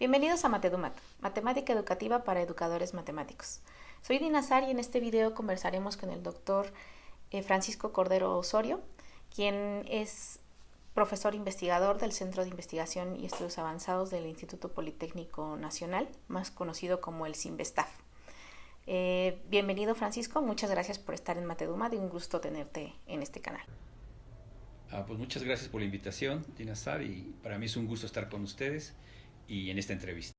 Bienvenidos a Matedumat, Matemática Educativa para Educadores Matemáticos. Soy Dina Zar y en este video conversaremos con el doctor Francisco Cordero Osorio, quien es profesor investigador del Centro de Investigación y Estudios Avanzados del Instituto Politécnico Nacional, más conocido como el CINVESTAF. Bienvenido, Francisco, muchas gracias por estar en Matedumat y un gusto tenerte en este canal. Pues muchas gracias por la invitación, Dina Zar, y para mí es un gusto estar con ustedes y en esta entrevista.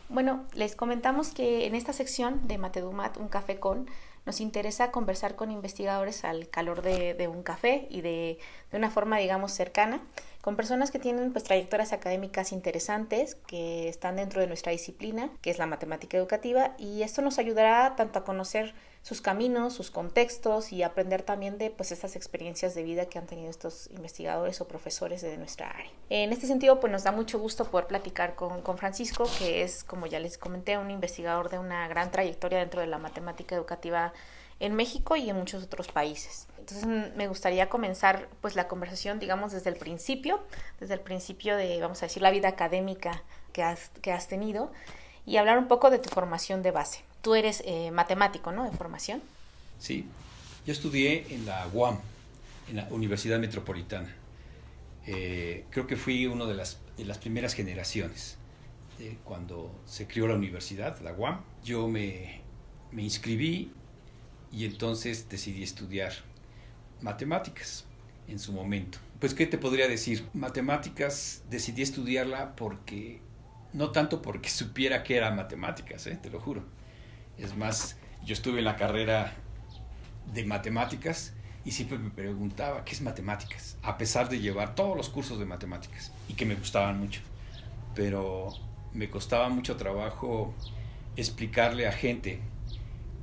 Bueno, les comentamos que en esta sección de Matedumat, un café con, nos interesa conversar con investigadores al calor de un café y de una forma, digamos, cercana, con personas que tienen pues trayectorias académicas interesantes, que están dentro de nuestra disciplina, que es la matemática educativa, y esto nos ayudará tanto a conocer sus caminos, sus contextos y aprender también de pues estas experiencias de vida que han tenido estos investigadores o profesores de nuestra área. En este sentido, pues nos da mucho gusto poder platicar con Francisco, que es, como ya les comenté, un investigador de una gran trayectoria dentro de la matemática educativa en México y en muchos otros países. Entonces me gustaría comenzar pues la conversación, digamos, desde el principio de, vamos a decir, la vida académica que has tenido y hablar un poco de tu formación de base. Tú eres matemático, ¿no?, de formación. Sí, yo estudié en la UAM, en la Universidad Metropolitana. Creo que fui uno de las primeras generaciones cuando se creó la universidad, la UAM. Yo me inscribí y entonces decidí estudiar matemáticas en su momento. Pues, ¿qué te podría decir? Matemáticas decidí estudiarla porque, no tanto porque supiera que era matemáticas, te lo juro. Es más, yo estuve en la carrera de matemáticas y siempre me preguntaba, ¿qué es matemáticas? A pesar de llevar todos los cursos de matemáticas y que me gustaban mucho. Pero me costaba mucho trabajo explicarle a gente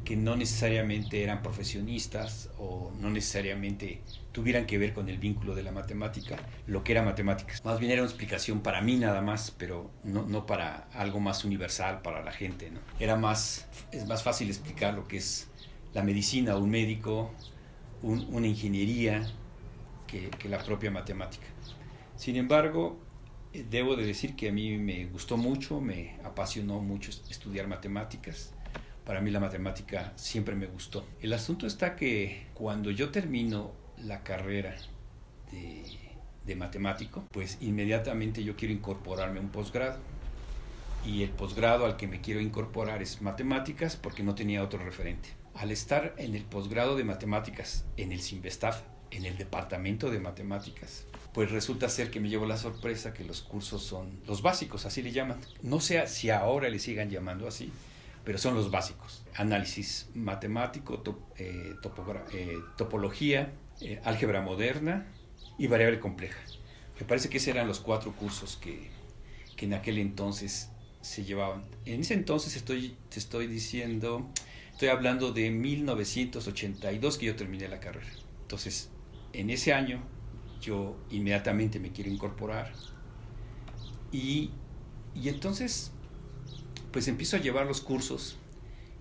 que no necesariamente eran profesionistas o no necesariamente tuvieran que ver con el vínculo de la matemática, lo que era matemáticas. Más bien era una explicación para mí nada más, pero no para algo más universal para la gente, ¿no? Es más fácil explicar lo que es la medicina, un médico, una ingeniería, que la propia matemática. Sin embargo, debo de decir que a mí me gustó mucho, me apasionó mucho estudiar matemáticas. Para mí la matemática siempre me gustó. El asunto está que cuando yo termino la carrera de matemático, pues inmediatamente yo quiero incorporarme a un posgrado. Y el posgrado al que me quiero incorporar es matemáticas porque no tenía otro referente. Al estar en el posgrado de matemáticas en el CINVESTAF, en el departamento de matemáticas, pues resulta ser que me llevo la sorpresa que los cursos son los básicos, así le llaman. No sé si ahora le sigan llamando así, pero son los básicos: análisis matemático, topología, álgebra moderna y variable compleja. Me parece que esos eran los 4 cursos que en aquel entonces se llevaban. En ese entonces estoy hablando de 1982 que yo terminé la carrera. Entonces, en ese año yo inmediatamente me quiero incorporar y entonces pues empiezo a llevar los cursos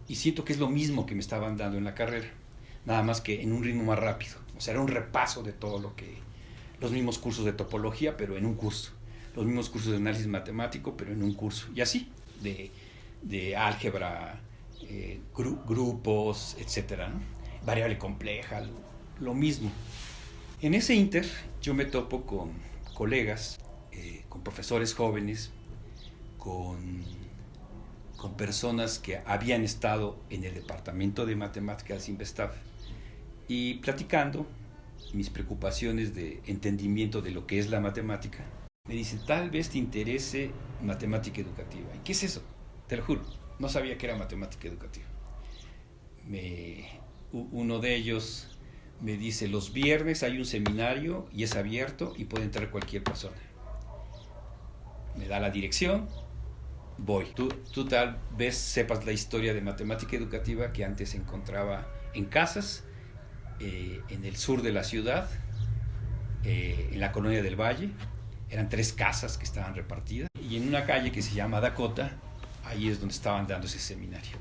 y siento que es lo mismo que me estaban dando en la carrera, nada más que en un ritmo más rápido. O sea, era un repaso de todo los mismos cursos de topología, pero en un curso, los mismos cursos de análisis matemático, pero en un curso, y así, de álgebra, grupos, etcétera, ¿no? Variable compleja, lo mismo. En ese inter yo me topo con colegas, con profesores jóvenes, con personas que habían estado en el departamento de matemáticas del CINVESTAF y platicando mis preocupaciones de entendimiento de lo que es la matemática, me dicen, tal vez te interese matemática educativa. ¿Y qué es eso? Te lo juro, no sabía que era matemática educativa. Uno de ellos me dice, los viernes hay un seminario y es abierto y puede entrar cualquier persona. Me da la dirección. Voy. Tú tal vez sepas la historia de matemática educativa que antes se encontraba en casas, en el sur de la ciudad, en la colonia del Valle. Eran 3 casas que estaban repartidas. Y en una calle que se llama Dakota, ahí es donde estaban dando ese seminario.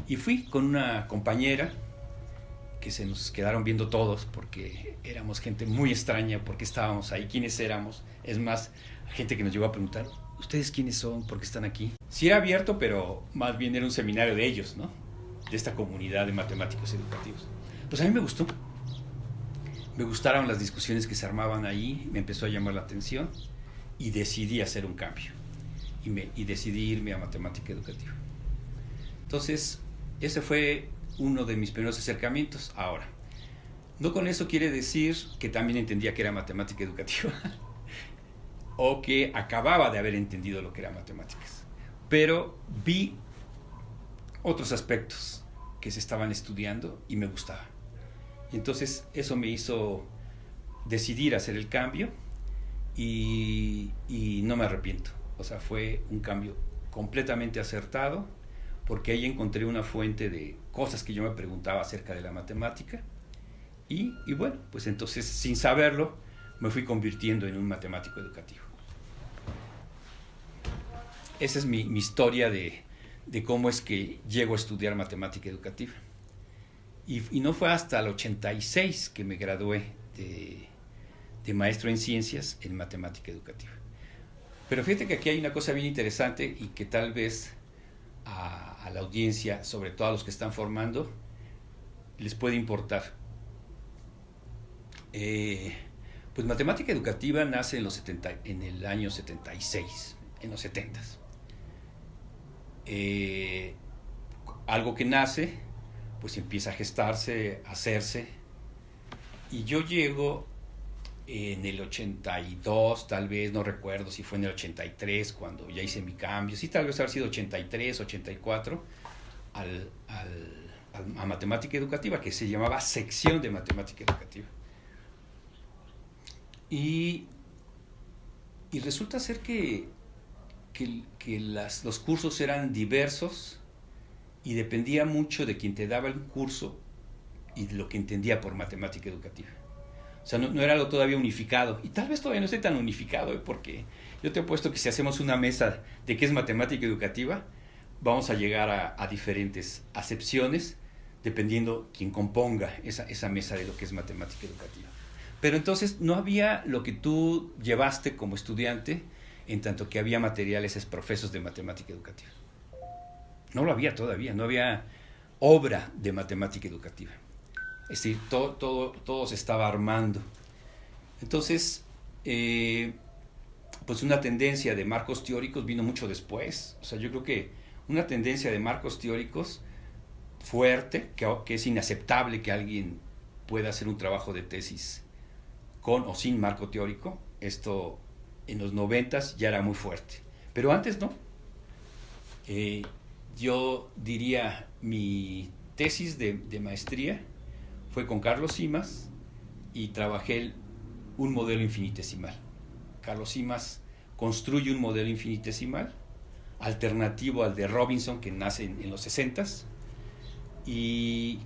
Y fui con una compañera que se nos quedaron viendo todos porque éramos gente muy extraña, porque estábamos ahí, quiénes éramos. Es más, gente que nos llegó a preguntar, ¿ustedes quiénes son? ¿Por qué están aquí? Sí era abierto, pero más bien era un seminario de ellos, ¿no? De esta comunidad de matemáticos educativos. Pues a mí me gustó. Me gustaron las discusiones que se armaban ahí, me empezó a llamar la atención y decidí hacer un cambio. Y decidí irme a matemática educativa. Entonces, ese fue uno de mis primeros acercamientos. Ahora, no con eso quiere decir que también entendía que era matemática educativa o que acababa de haber entendido lo que era matemáticas. Pero vi otros aspectos que se estaban estudiando y me gustaba. Y entonces eso me hizo decidir hacer el cambio y no me arrepiento. O sea, fue un cambio completamente acertado porque ahí encontré una fuente de cosas que yo me preguntaba acerca de la matemática y bueno, pues entonces sin saberlo me fui convirtiendo en un matemático educativo. Esa es mi historia de cómo es que llego a estudiar matemática educativa. Y no fue hasta el 86 que me gradué de maestro en ciencias en matemática educativa. Pero fíjate que aquí hay una cosa bien interesante y que tal vez a la audiencia, sobre todo a los que están formando, les puede importar. Pues matemática educativa nace en el año 76, en los 70s. Algo que nace, pues empieza a gestarse, a hacerse, y yo llego en el 82, tal vez, no recuerdo si fue en el 83 cuando ya hice mi cambio, sí, tal vez haber sido 83, 84, a matemática educativa, que se llamaba sección de matemática educativa. Y resulta ser que los cursos eran diversos y dependía mucho de quien te daba el curso y de lo que entendía por matemática educativa. O sea, no era algo todavía unificado. Y tal vez todavía no esté tan unificado, porque yo te he puesto que si hacemos una mesa de qué es matemática educativa, vamos a llegar a diferentes acepciones dependiendo quién componga esa mesa de lo que es matemática educativa. Pero entonces no había lo que tú llevaste como estudiante, en tanto que había materiales profesos de matemática educativa. No lo había todavía, no había obra de matemática educativa. Es decir, todo se estaba armando. Entonces, pues una tendencia de marcos teóricos vino mucho después. O sea, yo creo que una tendencia de marcos teóricos fuerte, que es inaceptable que alguien pueda hacer un trabajo de tesis con o sin marco teórico. Esto en los 90s ya era muy fuerte, pero antes no. Yo diría, mi tesis de maestría fue con Carlos Simas y trabajé un modelo infinitesimal. Carlos Simas construye un modelo infinitesimal alternativo al de Robinson, que nace en los 60s, y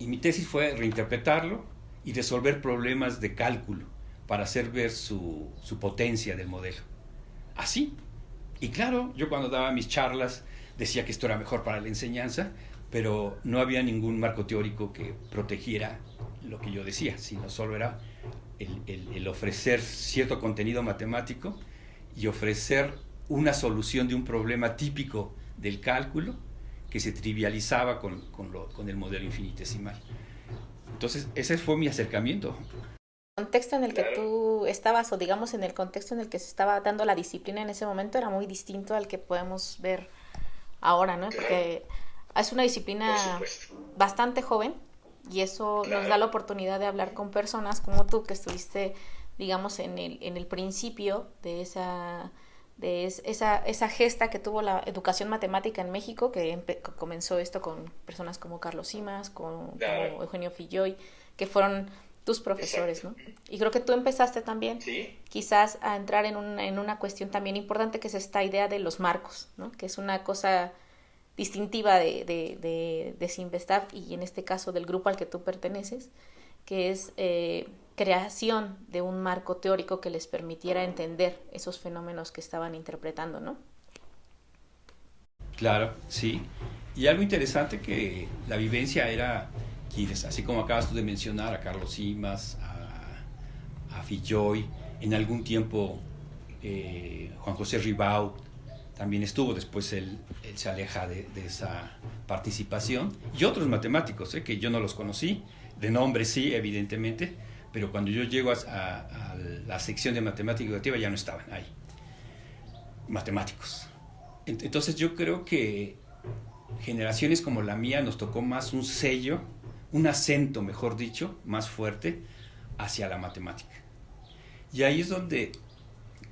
mi tesis fue reinterpretarlo y resolver problemas de cálculo para hacer ver su potencia del modelo. Así. Y claro, yo cuando daba mis charlas decía que esto era mejor para la enseñanza, pero no había ningún marco teórico que protegiera lo que yo decía, sino solo era el ofrecer cierto contenido matemático y ofrecer una solución de un problema típico del cálculo que se trivializaba con el modelo infinitesimal. Entonces, ese fue mi acercamiento. El contexto en el que tú estabas, o digamos en el contexto en el que se estaba dando la disciplina en ese momento, era muy distinto al que podemos ver ahora, ¿no? Porque es una disciplina bastante joven y eso nos da la oportunidad de hablar con personas como tú, que estuviste, digamos, en el principio de esa gesta que tuvo la educación matemática en México, que comenzó esto con personas como Carlos Simas, como Eugenio Filloy, que fueron tus profesores, ¿no? Y creo que tú empezaste también, quizás, a entrar en una cuestión también importante, que es esta idea de los marcos, ¿no? Que es una cosa distintiva de Sinvestav, y en este caso del grupo al que tú perteneces, que es creación de un marco teórico que les permitiera entender esos fenómenos que estaban interpretando, ¿no? Claro, sí. Y algo interesante, que la vivencia era quienes, así como acabas tú de mencionar a Carlos Simas, a Filloy, en algún tiempo Juan José Ribaud también estuvo, después él se aleja de esa participación, y otros matemáticos que yo no los conocí, de nombre sí, evidentemente, pero cuando yo llego a la sección de matemática educativa ya no estaban ahí, matemáticos. Entonces yo creo que generaciones como la mía nos tocó más un sello, un acento, mejor dicho, más fuerte hacia la matemática. Y ahí es donde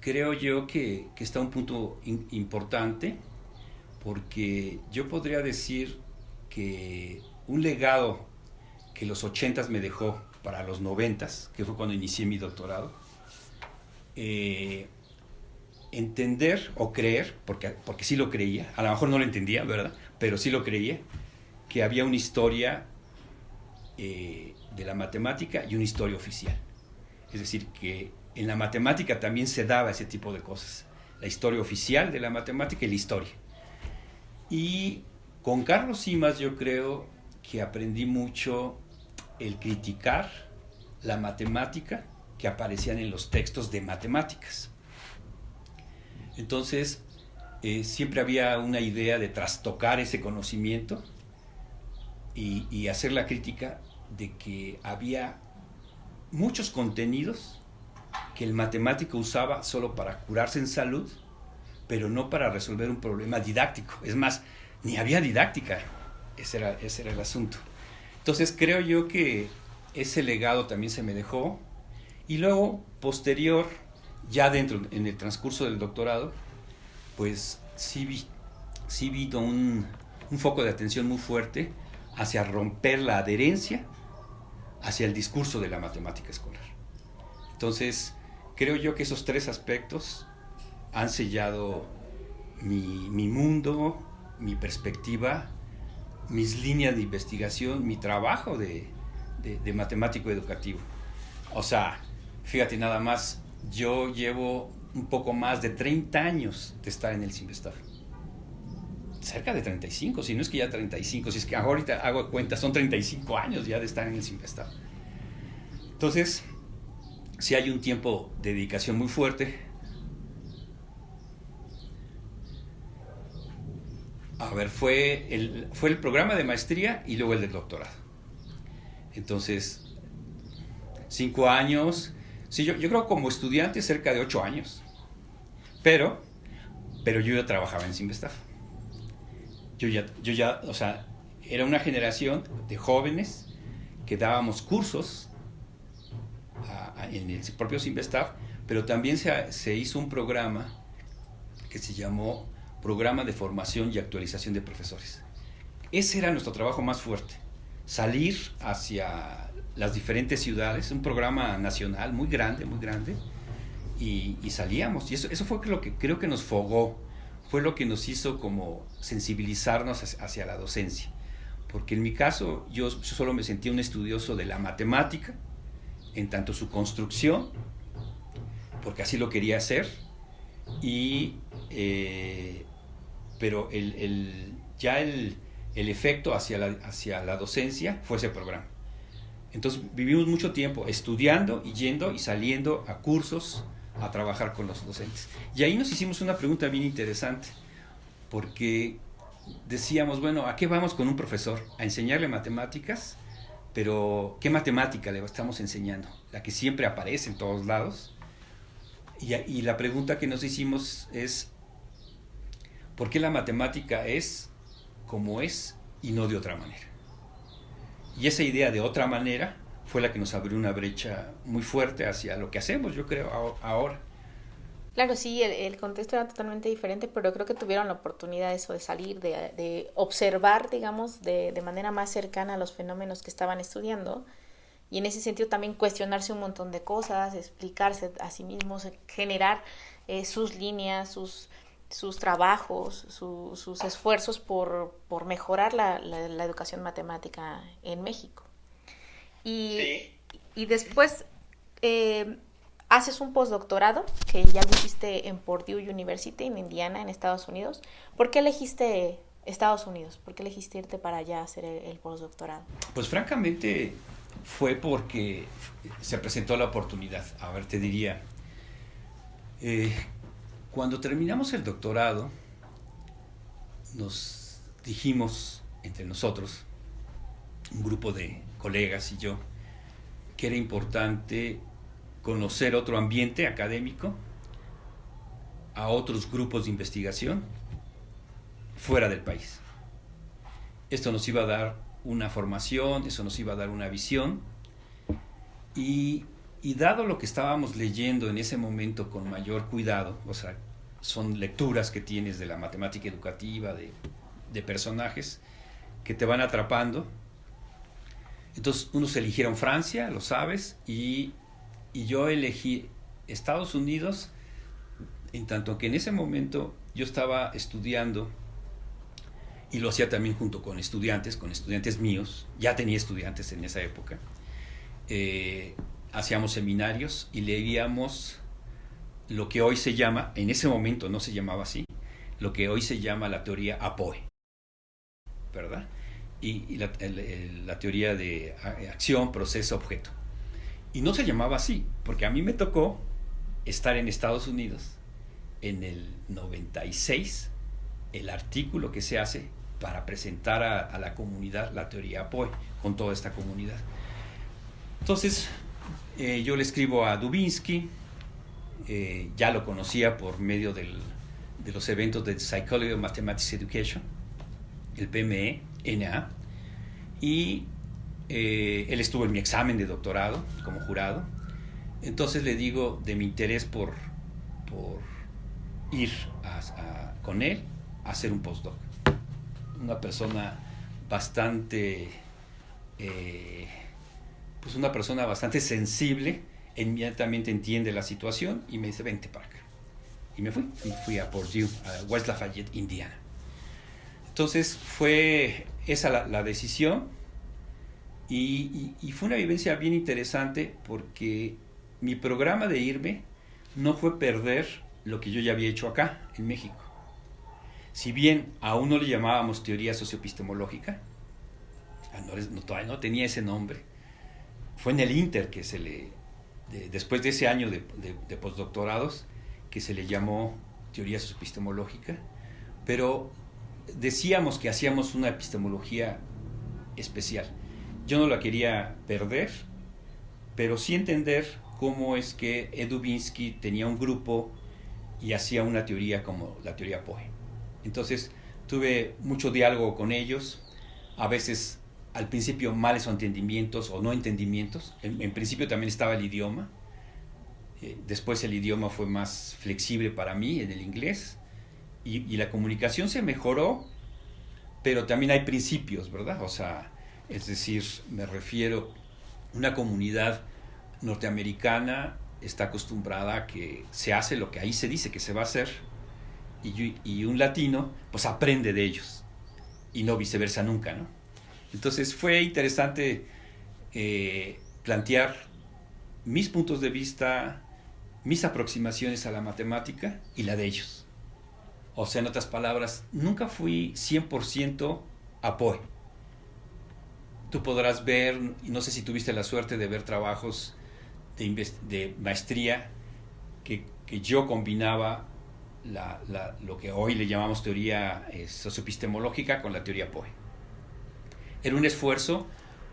creo yo que está un punto importante, porque yo podría decir que un legado que los 80s me dejó para los 90s, que fue cuando inicié mi doctorado, entender o creer, porque sí lo creía, a lo mejor no lo entendía, ¿verdad? Pero sí lo creía, que había una historia de la matemática y una historia oficial. Es decir, que en la matemática también se daba ese tipo de cosas, la historia oficial de la matemática y la historia. Y con Carlos Simas yo creo que aprendí mucho el criticar la matemática que aparecían en los textos de matemáticas. Entonces, siempre había una idea de trastocar ese conocimiento y hacer la crítica de que había muchos contenidos que el matemático usaba solo para curarse en salud, pero no para resolver un problema didáctico. Es más, ni había didáctica. Ese era el asunto. Entonces creo yo que ese legado también se me dejó. Y luego, posterior, ya en el transcurso del doctorado, pues sí vino un foco de atención muy fuerte hacia romper la adherencia hacia el discurso de la matemática escolar. Entonces, creo yo que esos tres aspectos han sellado mi mundo, mi perspectiva, mis líneas de investigación, mi trabajo de matemático educativo. O sea, fíjate nada más, yo llevo un poco más de 30 años de estar en el CIMBESTAF. Cerca de 35, si no es que ya 35, si es que ahorita hago cuenta, son 35 años ya de estar en el CIMBESTAF. Entonces, sí hay un tiempo de dedicación muy fuerte. A ver, fue el programa de maestría y luego el del doctorado. Entonces, 5 años. Sí, yo creo como estudiante cerca de 8 años. Pero yo ya trabajaba en CIMBESTAF. Yo ya, o sea, era una generación de jóvenes que dábamos cursos en el propio CIMBESTAF, pero también se hizo un programa que se llamó Programa de Formación y Actualización de Profesores. Ese era nuestro trabajo más fuerte, salir hacia las diferentes ciudades, un programa nacional muy grande, y salíamos. Y eso fue lo que creo que nos fogó, fue lo que nos hizo como sensibilizarnos hacia la docencia. Porque en mi caso, yo solo me sentía un estudioso de la matemática, en tanto su construcción, porque así lo quería hacer, pero el efecto hacia la docencia fue ese programa. Entonces vivimos mucho tiempo estudiando y yendo y saliendo a cursos a trabajar con los docentes. Y ahí nos hicimos una pregunta bien interesante, porque decíamos, bueno, ¿a qué vamos con un profesor? ¿A enseñarle matemáticas? Pero, ¿qué matemática le estamos enseñando? La que siempre aparece en todos lados. Y la pregunta que nos hicimos es, ¿por qué la matemática es como es y no de otra manera? Y esa idea de otra manera fue la que nos abrió una brecha muy fuerte hacia lo que hacemos, yo creo, ahora. Claro, sí, el contexto era totalmente diferente, pero creo que tuvieron la oportunidad eso de salir, de observar, digamos, de manera más cercana los fenómenos que estaban estudiando, y en ese sentido también cuestionarse un montón de cosas, explicarse a sí mismos, generar sus líneas, sus trabajos, sus esfuerzos por mejorar la educación matemática en México. Y después haces un postdoctorado, que ya lo hiciste en Purdue University, en Indiana, en Estados Unidos. ¿Por qué elegiste Estados Unidos? ¿Por qué elegiste irte para allá a hacer el postdoctorado? Pues francamente fue porque se presentó la oportunidad. A ver, te diría, eh, cuando terminamos el doctorado, nos dijimos entre nosotros, un grupo de colegas y yo, que era importante conocer otro ambiente académico, a otros grupos de investigación fuera del país. Esto nos iba a dar una formación, eso nos iba a dar una visión y dado lo que estábamos leyendo en ese momento con mayor cuidado, o sea, son lecturas que tienes de la matemática educativa, de personajes que te van atrapando. Entonces unos eligieron Francia, lo sabes, y yo elegí Estados Unidos, en tanto que en ese momento yo estaba estudiando y lo hacía también junto con estudiantes míos, ya tenía estudiantes en esa época, hacíamos seminarios y leíamos lo que hoy se llama, en ese momento no se llamaba así, lo que hoy se llama la teoría APOE, ¿verdad? Y la teoría de acción, proceso, objeto. Y no se llamaba así, porque a mí me tocó estar en Estados Unidos en el 96, el artículo que se hace para presentar a la comunidad la teoría APOE, con toda esta comunidad. Entonces, yo le escribo a Dubinsky, ya lo conocía por medio de los eventos del Psychology of Mathematics Education, el PME, NA, y él estuvo en mi examen de doctorado como jurado. Entonces le digo de mi interés por ir con él a hacer un postdoc. Una persona bastante pues una persona bastante sensible, inmediatamente entiende la situación y me dice, vente para acá. Y me fui a Purdue, a West Lafayette, Indiana. Entonces fue esa la decisión y fue una vivencia bien interesante porque mi programa de irme no fue perder lo que yo ya había hecho acá, en México. Si bien aún no le llamábamos teoría socioepistemológica, todavía no tenía ese nombre, fue en el Inter que después de ese año de postdoctorados, que se le llamó teoría socioepistemológica, pero decíamos que hacíamos una epistemología especial. Yo no la quería perder, pero sí entender cómo es que Ed Dubinsky tenía un grupo y hacía una teoría como la teoría POE. Entonces tuve mucho diálogo con ellos, a veces al principio males o entendimientos o no entendimientos. En principio también estaba el idioma, después el idioma fue más flexible para mí en el inglés y la comunicación se mejoró, pero también hay principios, ¿verdad? O sea, es decir, me refiero, una comunidad norteamericana está acostumbrada a que se hace lo que ahí se dice que se va a hacer y un latino pues aprende de ellos y no viceversa nunca, ¿no? Entonces fue interesante plantear mis puntos de vista, mis aproximaciones a la matemática y la de ellos. O sea, en otras palabras, nunca fui 100% APOE. Tú podrás ver, y no sé si tuviste la suerte de ver trabajos de maestría que yo combinaba lo que hoy le llamamos teoría socioepistemológica con la teoría POE. Era un esfuerzo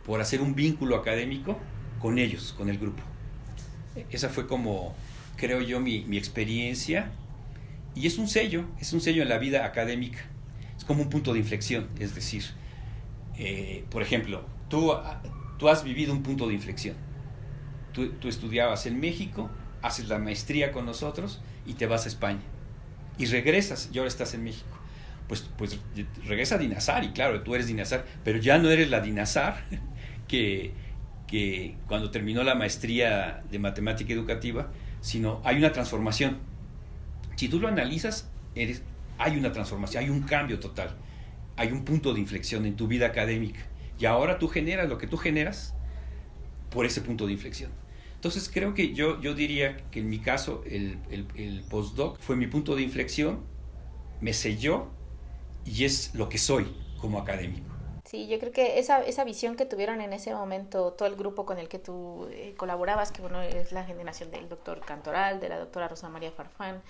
por hacer un vínculo académico con ellos, con el grupo. Esa fue como, creo yo, mi experiencia. Y es un sello en la vida académica. Es como un punto de inflexión. Es decir, por ejemplo, tú has vivido un punto de inflexión. Tú estudiabas en México, haces la maestría con nosotros y te vas a España. Y regresas y ahora estás en México. Pues regresa Dinazar y claro, tú eres Dinazar, pero ya no eres la Dinazar que cuando terminó la maestría de matemática educativa, sino hay una transformación. Si tú lo analizas, hay una transformación, hay un cambio total, hay un punto de inflexión en tu vida académica y ahora tú generas lo que tú generas por ese punto de inflexión. Entonces creo que yo diría que en mi caso el postdoc fue mi punto de inflexión, me selló y es lo que soy como académico. Sí, yo creo que esa visión que tuvieron en ese momento todo el grupo con el que tú colaborabas, que bueno, es la generación del doctor Cantoral, de la doctora Rosa María Farfán,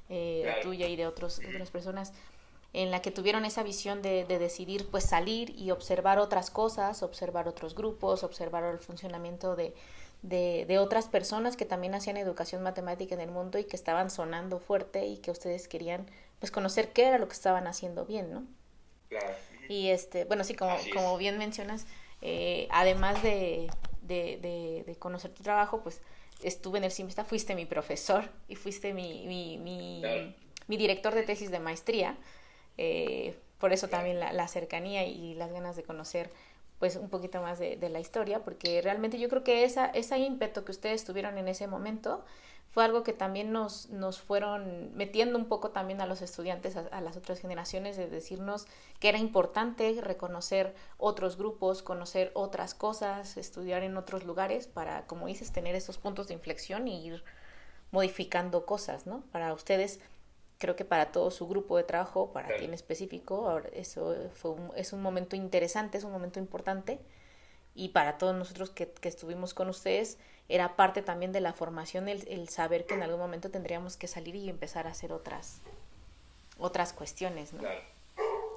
la tuya y de otras personas, en la que tuvieron esa visión de decidir pues salir y observar otras cosas, observar otros grupos, observar el funcionamiento de otras personas que también hacían educación matemática en el mundo y que estaban sonando fuerte y que ustedes querían pues conocer qué era lo que estaban haciendo bien, ¿no? Claro. Y bueno, sí, como bien mencionas, además de conocer tu trabajo, pues estuve en el CIMSTA, fuiste mi profesor y fuiste Claro. mi director de tesis de maestría. Por eso también la cercanía y las ganas de conocer pues un poquito más de la historia, porque realmente yo creo que ese ímpetu que ustedes tuvieron en ese momento fue algo que también nos fueron metiendo un poco también a los estudiantes, a las otras generaciones, de decirnos que era importante reconocer otros grupos, conocer otras cosas, estudiar en otros lugares para, como dices, tener esos puntos de inflexión y ir modificando cosas, ¿no? Para ustedes, creo que para todo su grupo de trabajo, para ti en específico, ahora eso es un momento interesante, es un momento importante, y para todos nosotros que estuvimos con ustedes, era parte también de la formación el saber que en algún momento tendríamos que salir y empezar a hacer otras cuestiones, ¿no? Claro.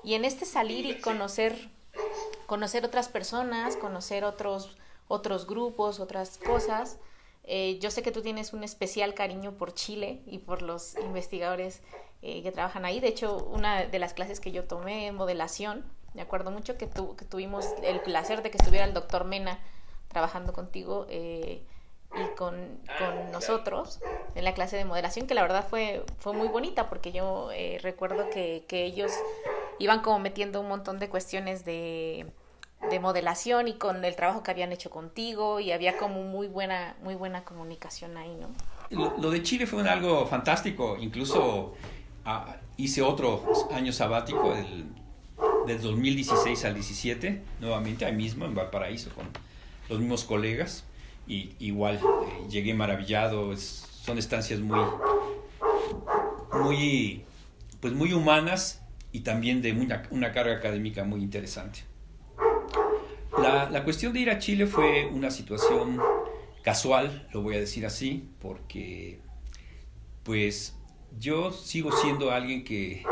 Y en este salir y conocer otras personas, conocer otros grupos, otras cosas, yo sé que tú tienes un especial cariño por Chile y por los investigadores que trabajan ahí. De hecho, una de las clases que yo tomé en modelación, me acuerdo mucho que tuvimos el placer de que estuviera el doctor Mena trabajando contigo y con nosotros en la clase de modelación, que la verdad fue muy bonita, porque yo recuerdo que ellos iban como metiendo un montón de cuestiones de modelación y con el trabajo que habían hecho contigo, y había como muy buena comunicación ahí, ¿no? Lo de Chile fue algo fantástico. Incluso hice otro año sabático del 2016 al 17, nuevamente ahí mismo en Valparaíso con los mismos colegas, y igual llegué maravillado. Son estancias muy humanas y también de una carga académica muy interesante. La cuestión de ir a Chile fue una situación casual, lo voy a decir así, porque pues yo sigo siendo alguien que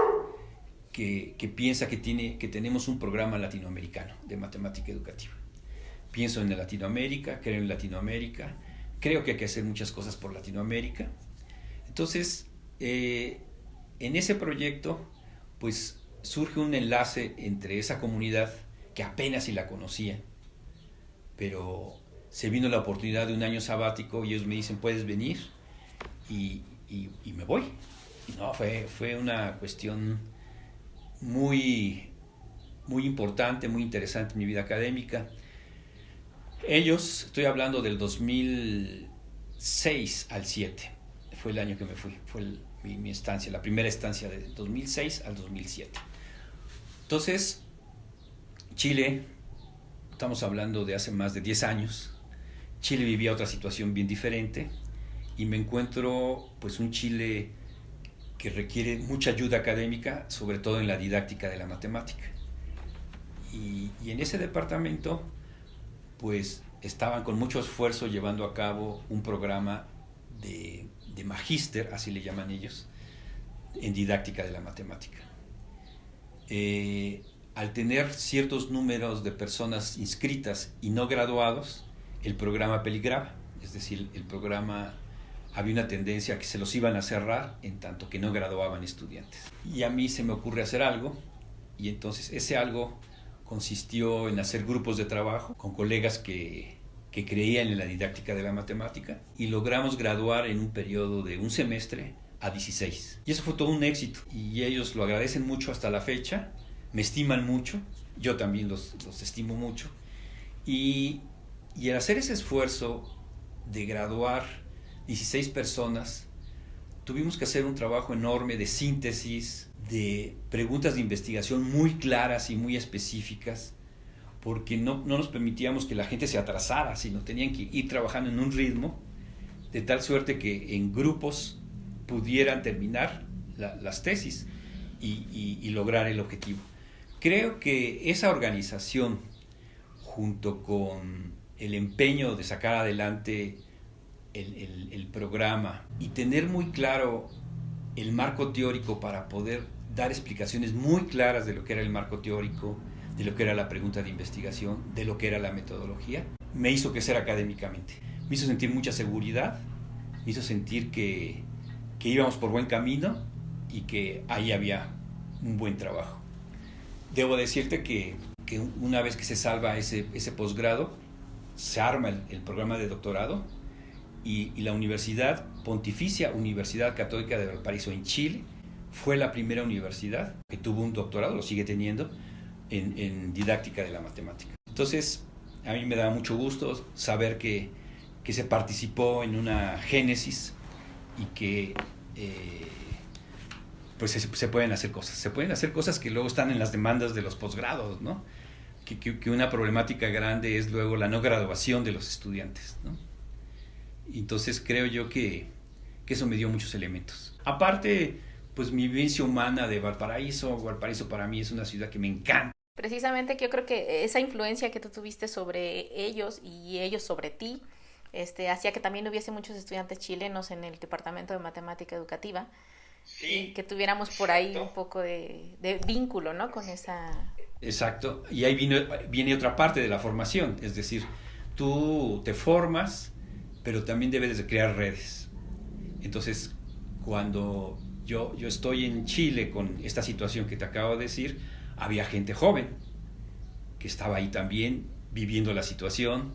piensa que tenemos un programa latinoamericano de matemática educativa. Pienso en Latinoamérica, creo en Latinoamérica, creo que hay que hacer muchas cosas por Latinoamérica. Entonces, en ese proyecto, pues surge un enlace entre esa comunidad que apenas si la conocía, pero se vino la oportunidad de un año sabático y ellos me dicen, puedes venir, y me voy. Y no, fue una cuestión muy importante, muy interesante en mi vida académica. Estoy hablando del 2006 al 7, fue el año que me fui, fue mi estancia, la primera estancia de 2006 al 2007. Entonces, Chile, estamos hablando de hace más de 10 años, Chile vivía otra situación bien diferente, y me encuentro pues un Chile que requiere mucha ayuda académica, sobre todo en la didáctica de la matemática. Y en ese departamento pues estaban con mucho esfuerzo llevando a cabo un programa de magíster, así le llaman ellos, en didáctica de la matemática. Al tener ciertos números de personas inscritas y no graduados, el programa peligraba, es decir, el programa había una tendencia a que se los iban a cerrar en tanto que no graduaban estudiantes. Y a mí se me ocurre hacer algo, y entonces ese algo consistió en hacer grupos de trabajo con colegas que creían en la didáctica de la matemática, y logramos graduar en un periodo de un semestre a 16. Y eso fue todo un éxito, y ellos lo agradecen mucho hasta la fecha, me estiman mucho, yo también los estimo mucho, y al hacer ese esfuerzo de graduar 16 personas, tuvimos que hacer un trabajo enorme de síntesis, de preguntas de investigación muy claras y muy específicas, porque no nos permitíamos que la gente se atrasara, sino tenían que ir trabajando en un ritmo de tal suerte que en grupos pudieran terminar las tesis. y lograr el objetivo. Creo que esa organización, junto con el empeño de sacar adelante el programa y tener muy claro el marco teórico para poder dar explicaciones muy claras de lo que era el marco teórico, de lo que era la pregunta de investigación, de lo que era la metodología, me hizo crecer académicamente. Me hizo sentir mucha seguridad, me hizo sentir que íbamos por buen camino y que ahí había un buen trabajo. Debo decirte que una vez que se salva ese posgrado, se arma el programa de doctorado y la Universidad Pontificia Universidad Católica de Valparaíso en Chile fue la primera universidad que tuvo un doctorado, lo sigue teniendo, en didáctica de la matemática. Entonces, a mí me da mucho gusto saber que se participó en una génesis y que pues se pueden hacer cosas. Se pueden hacer cosas que luego están en las demandas de los posgrados, ¿no? Que una problemática grande es luego la no graduación de los estudiantes, ¿no? Entonces creo yo que eso me dio muchos elementos. Aparte, pues mi vivencia humana de Valparaíso para mí es una ciudad que me encanta. Precisamente que yo creo que esa influencia que tú tuviste sobre ellos y ellos sobre ti, hacía que también hubiese muchos estudiantes chilenos en el departamento de matemática educativa, Sí, y que tuviéramos por ahí un poco de vínculo, ¿no? Con esa... Exacto, y ahí viene otra parte de la formación, es decir, tú te formas, pero también debes de crear redes. Entonces, cuando yo estoy en Chile con esta situación que te acabo de decir, había gente joven que estaba ahí también viviendo la situación,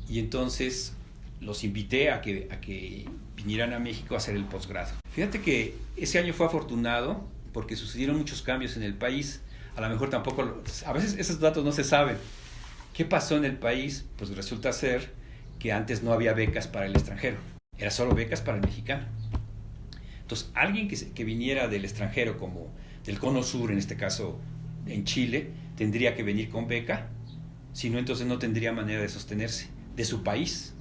y entonces los invité a que vinieran a México a hacer el posgrado. Fíjate que ese año fue afortunado porque sucedieron muchos cambios en el país. A lo mejor tampoco, a veces esos datos no se saben. ¿Qué pasó en el país? Pues resulta ser que antes no había becas para el extranjero, era solo becas para el mexicano. Entonces, alguien que viniera del extranjero, como del Cono Sur, en este caso en Chile, tendría que venir con beca, si no, entonces no tendría manera de sostenerse de su país.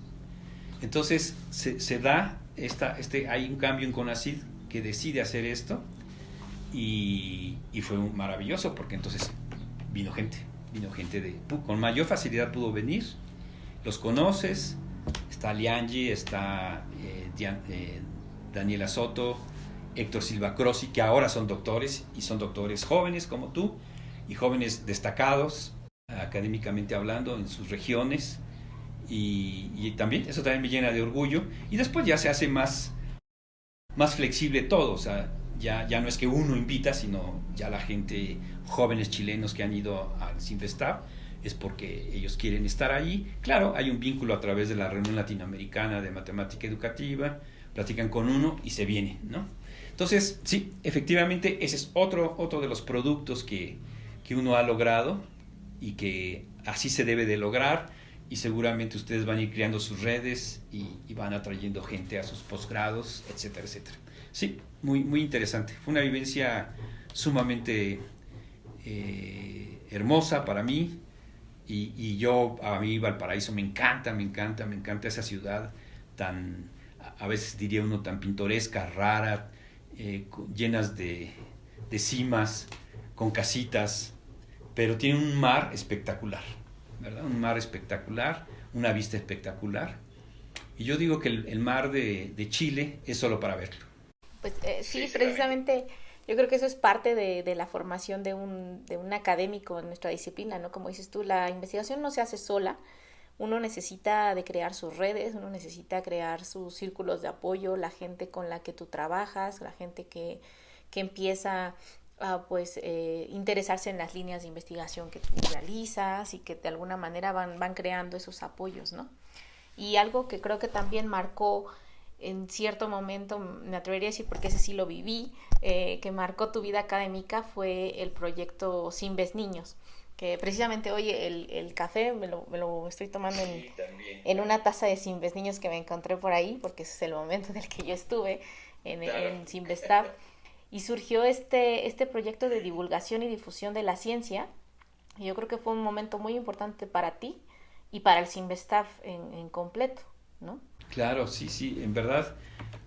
Entonces se da hay un cambio en CONACYT que decide hacer esto y fue maravilloso porque entonces vino gente con mayor facilidad pudo venir, los conoces, está Liangi, está Daniela Soto, Héctor Silva Crossi, que ahora son doctores y son doctores jóvenes como tú y jóvenes destacados académicamente hablando en sus regiones. Y también, eso también me llena de orgullo. Y después ya se hace más flexible todo. O sea, ya no es que uno invita, sino ya la gente, jóvenes chilenos que han ido al CINVESTAB, es porque ellos quieren estar ahí. Claro, hay un vínculo a través de la Reunión Latinoamericana de Matemática Educativa, platican con uno y se vienen, ¿no? Entonces, sí, efectivamente, ese es otro de los productos que uno ha logrado y que así se debe de lograr. Y seguramente ustedes van a ir creando sus redes y van atrayendo gente a sus posgrados, etcétera, etcétera. Sí, muy, muy interesante. Fue una vivencia sumamente hermosa para mí y a mí Valparaíso me encanta esa ciudad tan, a veces diría uno, tan pintoresca, rara, llenas de cimas, con casitas, pero tiene un mar espectacular. ¿Verdad? Un mar espectacular, una vista espectacular. Y yo digo que el mar de Chile es solo para verlo. Pues sí, precisamente yo creo que eso es parte de la formación de un académico en nuestra disciplina, ¿no? Como dices tú, la investigación no se hace sola. Uno necesita de crear sus redes, uno necesita crear sus círculos de apoyo, la gente con la que tú trabajas, la gente que empieza interesarse en las líneas de investigación que tú realizas y que de alguna manera van creando esos apoyos, ¿no? Y algo que creo que también marcó en cierto momento, me atrevería a decir porque ese sí lo viví, que marcó tu vida académica fue el proyecto Cimbes Niños, que precisamente hoy el café me lo estoy tomando en una taza de Cimbes Niños que me encontré por ahí, porque ese es el momento en el que yo estuve en CINVESTAB. Y surgió este proyecto de divulgación y difusión de la ciencia. Y yo creo que fue un momento muy importante para ti y para el CINVESTAB en completo, ¿no? Claro, sí, en verdad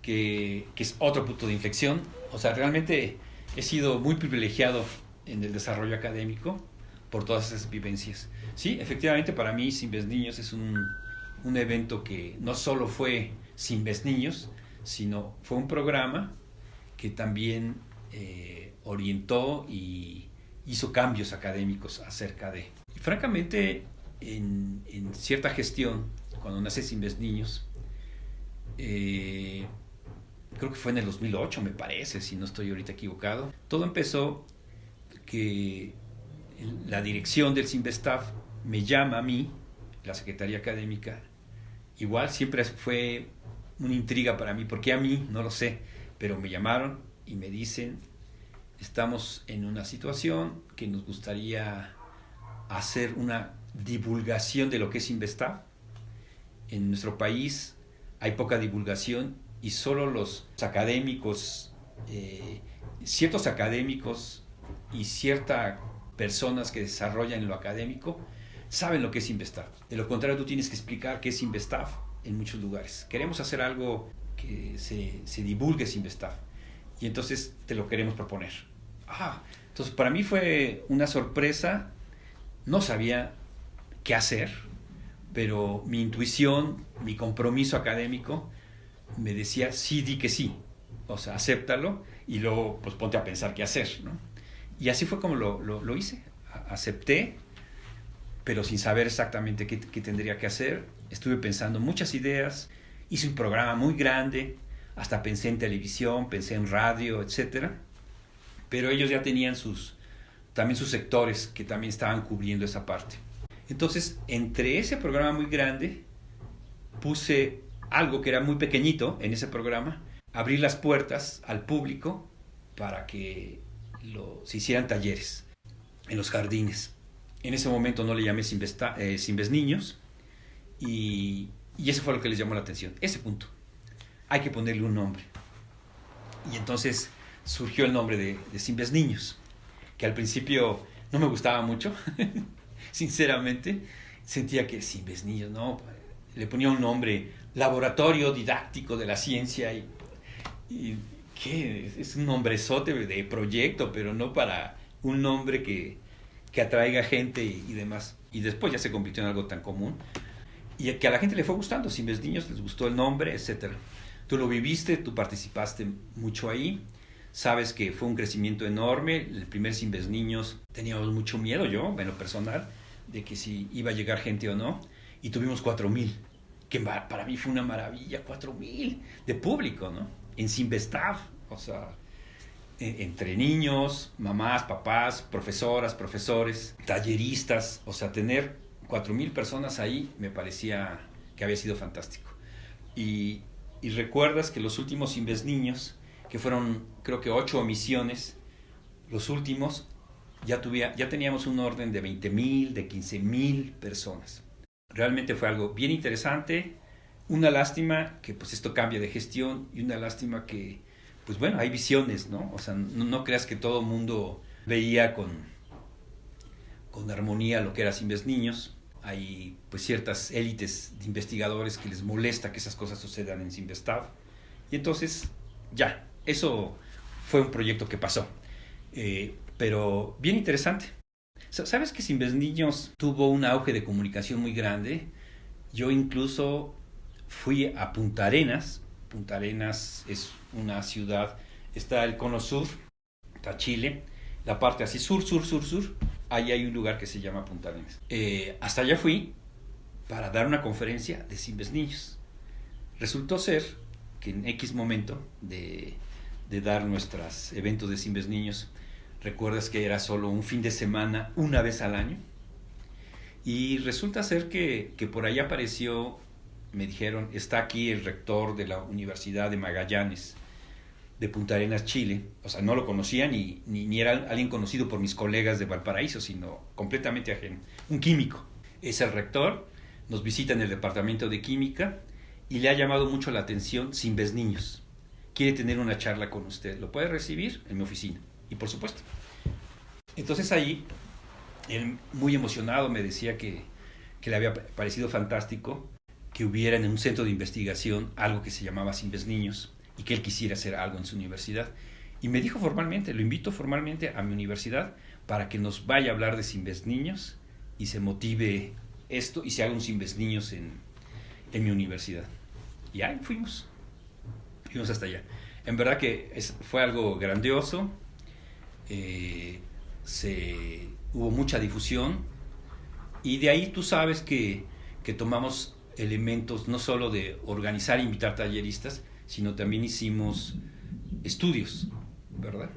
que es otro punto de inflexión. O sea, realmente he sido muy privilegiado en el desarrollo académico por todas esas vivencias. Sí, efectivamente para mí Sinves Niños es un evento que no solo fue Sinves Niños, sino fue un programa que también orientó y hizo cambios académicos acerca de. Y francamente, en cierta gestión, cuando nace Sinves Niños, creo que fue en el 2008, me parece, si no estoy ahorita equivocado, todo empezó que la dirección del Sinvestav me llama a mí, la Secretaría Académica. Igual siempre fue una intriga para mí, porque a mí, no lo sé, pero me llamaron y me dicen, estamos en una situación que nos gustaría hacer una divulgación de lo que es Sinvestav. En nuestro país hay poca divulgación y solo los académicos, ciertos académicos y ciertas personas que desarrollan lo académico saben lo que es Sinvestav. De lo contrario, tú tienes que explicar qué es Sinvestav en muchos lugares. Queremos hacer algo que se divulgue Sinvestav y entonces te lo queremos proponer. Entonces para mí fue una sorpresa, no sabía qué hacer, pero mi intuición, mi compromiso académico me decía, sí, di que sí, o sea, acéptalo y luego pues ponte a pensar qué hacer, ¿no? Y así fue como lo hice, acepté, pero sin saber exactamente qué tendría que hacer. Estuve pensando muchas ideas, hice un programa muy grande, hasta pensé en televisión, pensé en radio, etcétera, pero ellos ya tenían también sus sectores que también estaban cubriendo esa parte. Entonces, entre ese programa muy grande, puse algo que era muy pequeñito en ese programa, abrir las puertas al público para que se hicieran talleres en los jardines. En ese momento no le llamé Sinves Niños y eso fue lo que les llamó la atención. Ese punto. Hay que ponerle un nombre. Y entonces surgió el nombre de Sinves Niños, que al principio no me gustaba mucho. Sinceramente, sentía que Sinves Niños, no, le ponía un nombre, Laboratorio Didáctico de la Ciencia, y ¿qué? Es un nombrezote de proyecto, pero no para un nombre que atraiga gente y demás. Y después ya se convirtió en algo tan común, y que a la gente le fue gustando, Sinves Niños, les gustó el nombre, etc. Tú lo viviste, tú participaste mucho ahí, sabes que fue un crecimiento enorme. El primer Sinves Niños teníamos mucho miedo, yo, en lo personal, de que si iba a llegar gente o no, y tuvimos 4,000, que para mí fue una maravilla, 4,000 de público, ¿no? En Sinvestav, o sea, entre niños, mamás, papás, profesoras, profesores, talleristas, o sea, tener 4,000 personas ahí me parecía que había sido fantástico. Y recuerdas que los últimos Sinves Niños, que fueron creo que 8 emisiones, los últimos ya teníamos un orden de 20,000, de 15,000 personas. Realmente fue algo bien interesante. Una lástima que pues esto cambia de gestión y una lástima que, pues bueno, hay visiones, ¿no? O sea, no creas que todo el mundo veía con armonía lo que era Sinves Niños. Hay pues ciertas élites de investigadores que les molesta que esas cosas sucedan en Sinvestav. Y entonces, ya, eso fue un proyecto que pasó. Pero bien interesante. ¿Sabes que Sinves Niños tuvo un auge de comunicación muy grande? Yo incluso fui a Punta Arenas. Punta Arenas es una ciudad, está el cono sur, está Chile, la parte así sur, ahí hay un lugar que se llama Punta Arenas. Hasta allá fui para dar una conferencia de Sinves Niños. Resultó ser que en X momento de dar nuestros eventos de Sinves Niños, recuerdas que era solo un fin de semana, una vez al año, y resulta ser que por ahí apareció, me dijeron, está aquí el rector de la Universidad de Magallanes, de Punta Arenas, Chile. O sea, no lo conocía ni era alguien conocido por mis colegas de Valparaíso, sino completamente ajeno. Un químico. Es el rector, nos visita en el departamento de química y le ha llamado mucho la atención Sinves Niños. Quiere tener una charla con usted. ¿Lo puede recibir? En mi oficina. Y por supuesto. Entonces ahí, él muy emocionado me decía que le había parecido fantástico que hubiera en un centro de investigación algo que se llamaba Sinves Niños y que él quisiera hacer algo en su universidad. Y me dijo formalmente, lo invito formalmente a mi universidad para que nos vaya a hablar de Sinves Niños y se motive esto y se haga un Sinves Niños en mi universidad. Y ahí fuimos hasta allá. En verdad que fue algo grandioso, hubo mucha difusión y de ahí tú sabes que tomamos elementos no solo de organizar e invitar talleristas, sino también hicimos estudios, ¿verdad?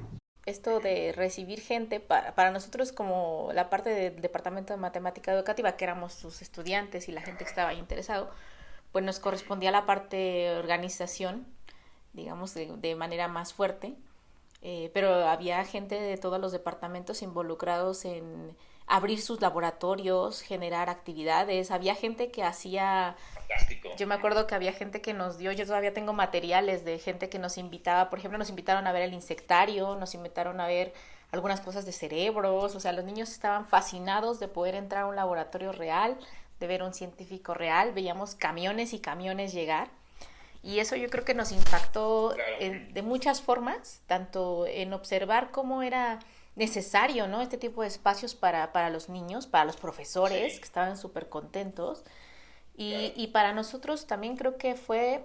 Esto de recibir gente, para nosotros como la parte del Departamento de Matemática Educativa, que éramos sus estudiantes y la gente que estaba interesado, pues nos correspondía la parte de organización, digamos, de manera más fuerte, pero había gente de todos los departamentos involucrados en abrir sus laboratorios, generar actividades, había gente que hacía... Fantástico. Yo me acuerdo que había gente que nos dio, yo todavía tengo materiales de gente que nos invitaba, por ejemplo, nos invitaron a ver el insectario, nos invitaron a ver algunas cosas de cerebros, o sea, los niños estaban fascinados de poder entrar a un laboratorio real, de ver un científico real, veíamos camiones y camiones llegar, y eso yo creo que nos impactó de muchas formas, tanto en observar cómo era necesario, ¿no?, este tipo de espacios para los niños, para los profesores, que estaban súper contentos, y para nosotros también creo que fue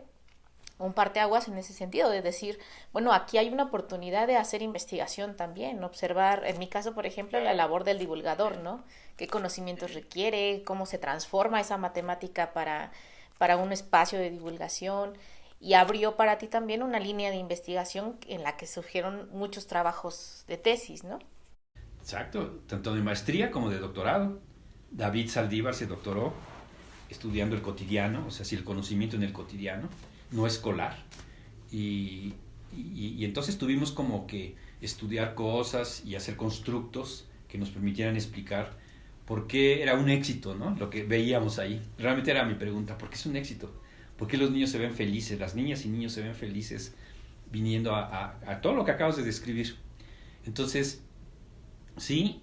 un parteaguas en ese sentido, de decir, bueno, aquí hay una oportunidad de hacer investigación también, observar, en mi caso, por ejemplo, la labor del divulgador, ¿no? ¿Qué conocimientos requiere? ¿Cómo se transforma esa matemática para un espacio de divulgación? Y abrió para ti también una línea de investigación en la que surgieron muchos trabajos de tesis, ¿no? Exacto, tanto de maestría como de doctorado. David Saldívar se doctoró estudiando el cotidiano, o sea, si el conocimiento en el cotidiano, no escolar. Y entonces tuvimos como que estudiar cosas y hacer constructos que nos permitieran explicar por qué era un éxito, ¿no? Lo que veíamos ahí. Realmente era mi pregunta, ¿por qué es un éxito? ¿Por qué los niños se ven felices? Las niñas y niños se ven felices viniendo a todo lo que acabas de describir. Entonces, sí,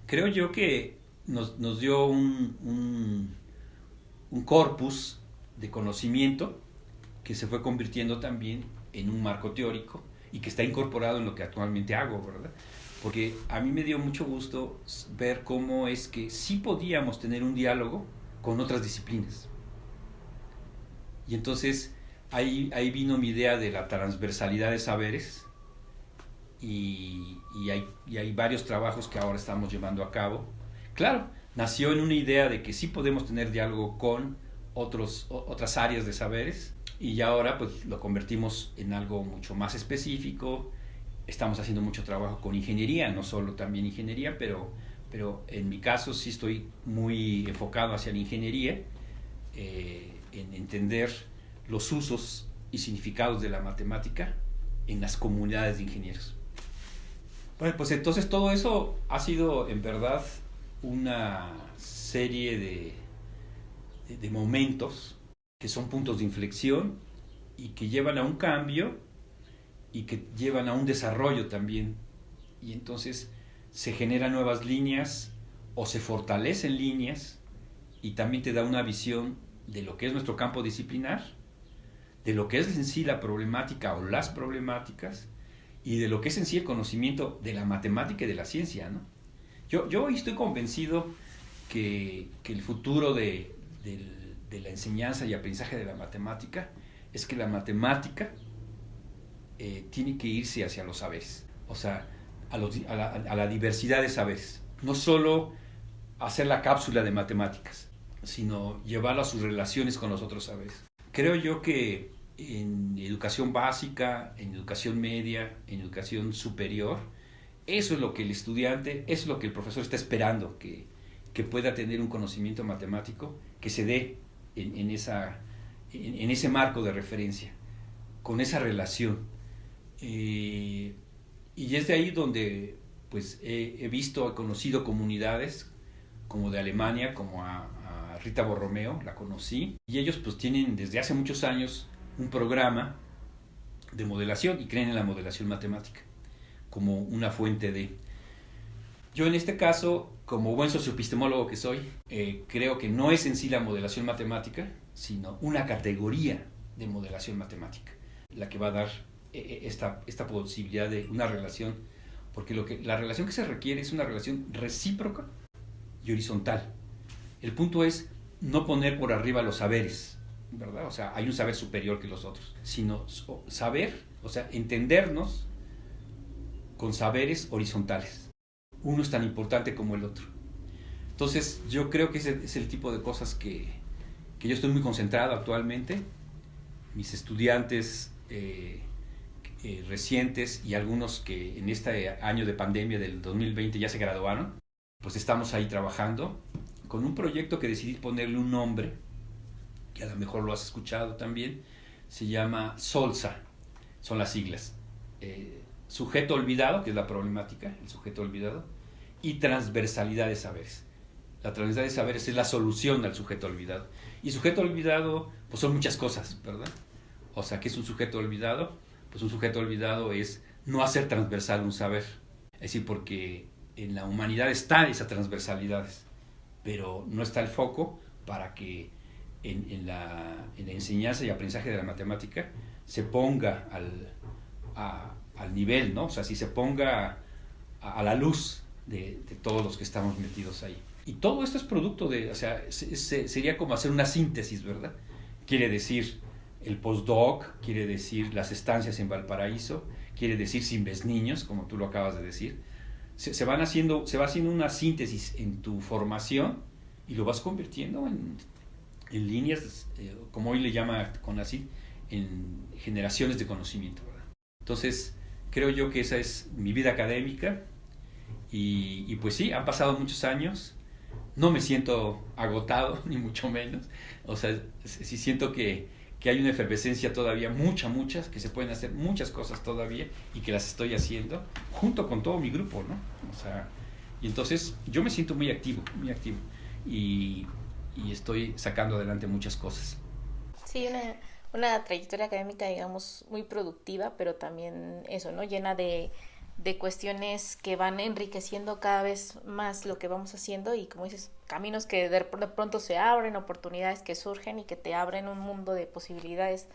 creo yo que nos dio un corpus de conocimiento que se fue convirtiendo también en un marco teórico y que está incorporado en lo que actualmente hago, ¿verdad? Porque a mí me dio mucho gusto ver cómo es que sí podíamos tener un diálogo con otras disciplinas. Y entonces ahí vino mi idea de la transversalidad de saberes y hay varios trabajos que ahora estamos llevando a cabo. Claro, nació en una idea de que sí podemos tener diálogo con otras áreas de saberes y ahora pues lo convertimos en algo mucho más específico. Estamos haciendo mucho trabajo con ingeniería, no solo también ingeniería, pero en mi caso sí estoy muy enfocado hacia la ingeniería, en entender los usos y significados de la matemática en las comunidades de ingenieros. Bueno, pues entonces todo eso ha sido en verdad una serie de momentos que son puntos de inflexión y que llevan a un cambio y que llevan a un desarrollo también. Y entonces se generan nuevas líneas o se fortalecen líneas y también te da una visión de lo que es nuestro campo disciplinar, de lo que es en sí la problemática o las problemáticas y de lo que es en sí el conocimiento de la matemática y de la ciencia, ¿no? Yo hoy estoy convencido que el futuro de la enseñanza y aprendizaje de la matemática es que la matemática tiene que irse hacia los saberes, o sea, a la diversidad de saberes, no solo hacer la cápsula de matemáticas, sino llevarlo a sus relaciones con los otros saberes. Creo yo que en educación básica, en educación media, en educación superior, eso es lo que el estudiante, eso es lo que el profesor está esperando, que pueda tener un conocimiento matemático que se dé en ese marco de referencia, con esa relación. Y es de ahí donde pues he conocido comunidades como de Alemania, como a Rita Borromeo, la conocí, y ellos pues tienen desde hace muchos años un programa de modelación y creen en la modelación matemática como una fuente de... Yo en este caso, como buen socioepistemólogo que soy, creo que no es en sí la modelación matemática, sino una categoría de modelación matemática, la que va a dar esta posibilidad de una relación, porque la relación que se requiere es una relación recíproca y horizontal. El punto es no poner por arriba los saberes, ¿verdad? O sea, hay un saber superior que los otros, sino saber, o sea, entendernos con saberes horizontales. Uno es tan importante como el otro. Entonces, yo creo que ese es el tipo de cosas que yo estoy muy concentrado actualmente. Mis estudiantes recientes y algunos que en este año de pandemia del 2020 ya se graduaron, pues estamos ahí trabajando con un proyecto que decidí ponerle un nombre, que a lo mejor lo has escuchado también, se llama SOLSA, son las siglas. Sujeto olvidado, que es la problemática, el sujeto olvidado, y transversalidad de saberes. La transversalidad de saberes es la solución al sujeto olvidado. Y sujeto olvidado, pues son muchas cosas, ¿verdad? O sea, ¿qué es un sujeto olvidado? Pues un sujeto olvidado es no hacer transversal un saber. Es decir, porque en la humanidad están esas transversalidades, pero no está el foco para que en la enseñanza y aprendizaje de la matemática se ponga al nivel, ¿no? O sea, si se ponga a la luz de todos los que estamos metidos ahí. Y todo esto es producto de, o sea, sería como hacer una síntesis, ¿verdad? Quiere decir el postdoc, quiere decir las estancias en Valparaíso, quiere decir Sin Ves Niños, como tú lo acabas de decir. Se va haciendo una síntesis en tu formación y lo vas convirtiendo en líneas, como hoy le llama CONACYT, en generaciones de conocimiento, ¿verdad? Entonces, creo yo que esa es mi vida académica y pues sí, han pasado muchos años. No me siento agotado, ni mucho menos. O sea, sí siento que hay una efervescencia todavía, muchas, que se pueden hacer muchas cosas todavía y que las estoy haciendo junto con todo mi grupo, ¿no? O sea, y entonces yo me siento muy activo y estoy sacando adelante muchas cosas. Sí, una trayectoria académica, digamos, muy productiva, pero también eso, ¿no? Llena de cuestiones que van enriqueciendo cada vez más lo que vamos haciendo y, como dices, caminos que de pronto se abren, oportunidades que surgen y que te abren un mundo de posibilidades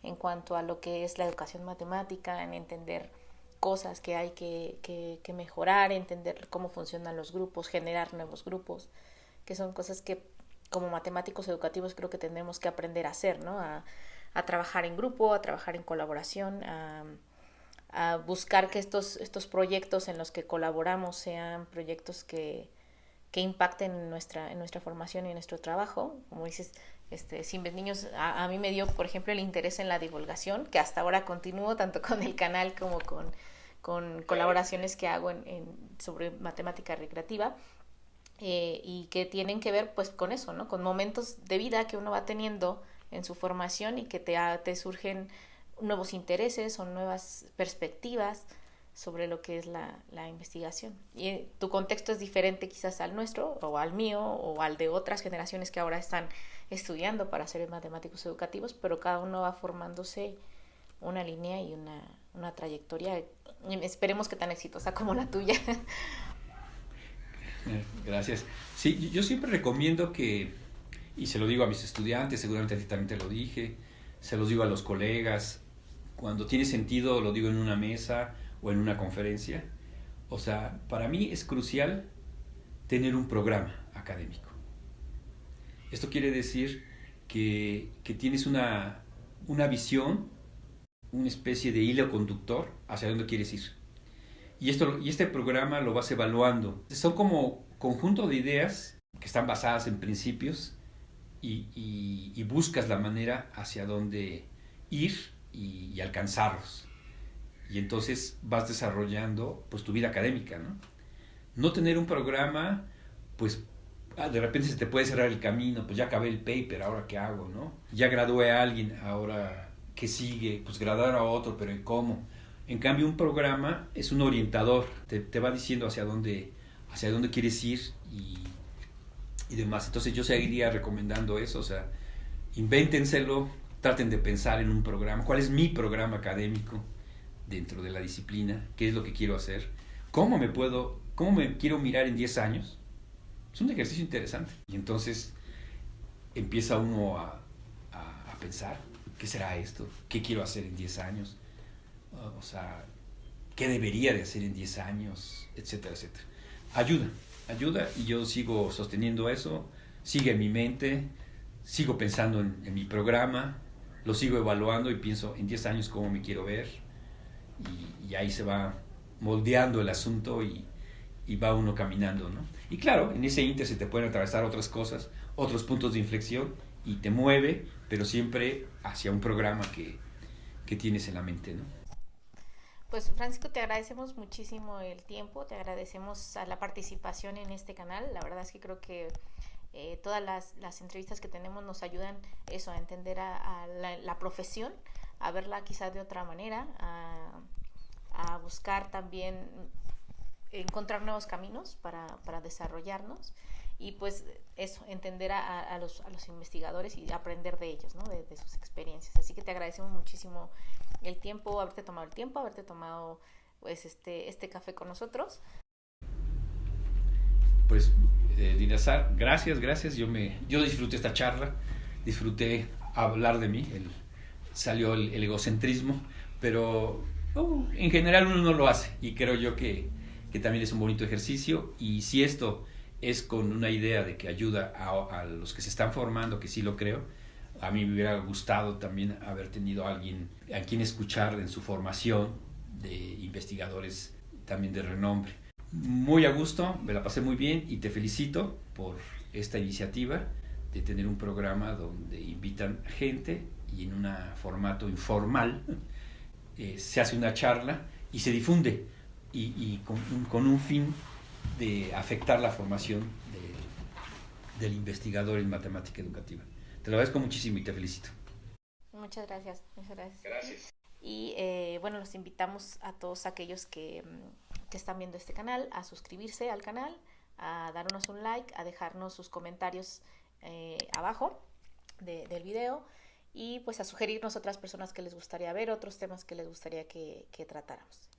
en cuanto a lo que es la educación matemática, en entender cosas que hay que mejorar, entender cómo funcionan los grupos, generar nuevos grupos, que son cosas que como matemáticos educativos creo que tendremos que aprender a hacer, ¿no? A trabajar en grupo, a trabajar en colaboración, a buscar que estos proyectos en los que colaboramos sean proyectos que impacten en nuestra formación y en nuestro trabajo. Como dices, Sin Ves Niños, a mí me dio, por ejemplo, el interés en la divulgación, que hasta ahora continúo tanto con el canal como con colaboraciones que hago sobre matemática recreativa, y que tienen que ver pues con eso, ¿no? Con momentos de vida que uno va teniendo en su formación y que te surgen nuevos intereses o nuevas perspectivas sobre lo que es la investigación. Y tu contexto es diferente quizás al nuestro o al mío o al de otras generaciones que ahora están estudiando para ser matemáticos educativos, pero cada uno va formándose una línea y una trayectoria, esperemos que tan exitosa como la tuya. Gracias. Sí, yo siempre recomiendo que, y se lo digo a mis estudiantes, seguramente a ti también te lo dije, se los digo a los colegas, cuando tiene sentido lo digo en una mesa o en una conferencia. O sea, para mí es crucial tener un programa académico. Esto quiere decir que tienes una visión, una especie de hilo conductor hacia dónde quieres ir. Y este programa lo vas evaluando. Son como conjunto de ideas que están basadas en principios y buscas la manera hacia dónde ir y alcanzarlos. Y entonces vas desarrollando pues tu vida académica, ¿no? No tener un programa, pues de repente se te puede cerrar el camino, pues ya acabé el paper, ¿ahora qué hago, no? Ya gradué a alguien, ¿ahora qué sigue? Pues graduar a otro, pero ¿y cómo? En cambio, un programa es un orientador, te va diciendo hacia dónde quieres ir y demás. Entonces yo seguiría recomendando eso, o sea, invéntenselo, traten de pensar en un programa, cuál es mi programa académico dentro de la disciplina, qué es lo que quiero hacer, cómo me quiero mirar en 10 años. Es un ejercicio interesante. Y entonces empieza uno a pensar, ¿qué será esto? ¿Qué quiero hacer en 10 años? o sea, qué debería de hacer en 10 años, etcétera, etcétera. Ayuda y yo sigo sosteniendo eso, sigue en mi mente, sigo pensando en mi programa, lo sigo evaluando y pienso en 10 años cómo me quiero ver y ahí se va moldeando el asunto y va uno caminando, ¿no? Y claro, en ese inter se te pueden atravesar otras cosas, otros puntos de inflexión y te mueve, pero siempre hacia un programa que tienes en la mente, ¿no? Pues Francisco, te agradecemos muchísimo el tiempo, te agradecemos a la participación en este canal. La verdad es que creo que todas las entrevistas que tenemos nos ayudan eso, a entender a la profesión, a verla quizás de otra manera, a buscar también encontrar nuevos caminos para desarrollarnos y pues eso, entender a los investigadores y aprender de ellos, ¿no? De sus experiencias. Así que te agradecemos muchísimo el tiempo, haberte tomado pues este café con nosotros. Pues Dinasar, gracias, yo disfruté esta charla, disfruté hablar de mí, salió el egocentrismo, pero en general uno no lo hace y creo yo que también es un bonito ejercicio y si esto es con una idea de que ayuda a los que se están formando, que sí lo creo, a mí me hubiera gustado también haber tenido a alguien a quien escuchar en su formación de investigadores también de renombre. Muy a gusto, me la pasé muy bien y te felicito por esta iniciativa de tener un programa donde invitan gente y en un formato informal se hace una charla y se difunde y con un fin de afectar la formación del investigador en matemática educativa. Te lo agradezco muchísimo y te felicito. Muchas gracias, muchas gracias. Gracias. Y bueno, los invitamos a todos aquellos que están viendo este canal a suscribirse al canal, a darnos un like, a dejarnos sus comentarios abajo del video y pues a sugerirnos otras personas que les gustaría ver, otros temas que les gustaría que tratáramos.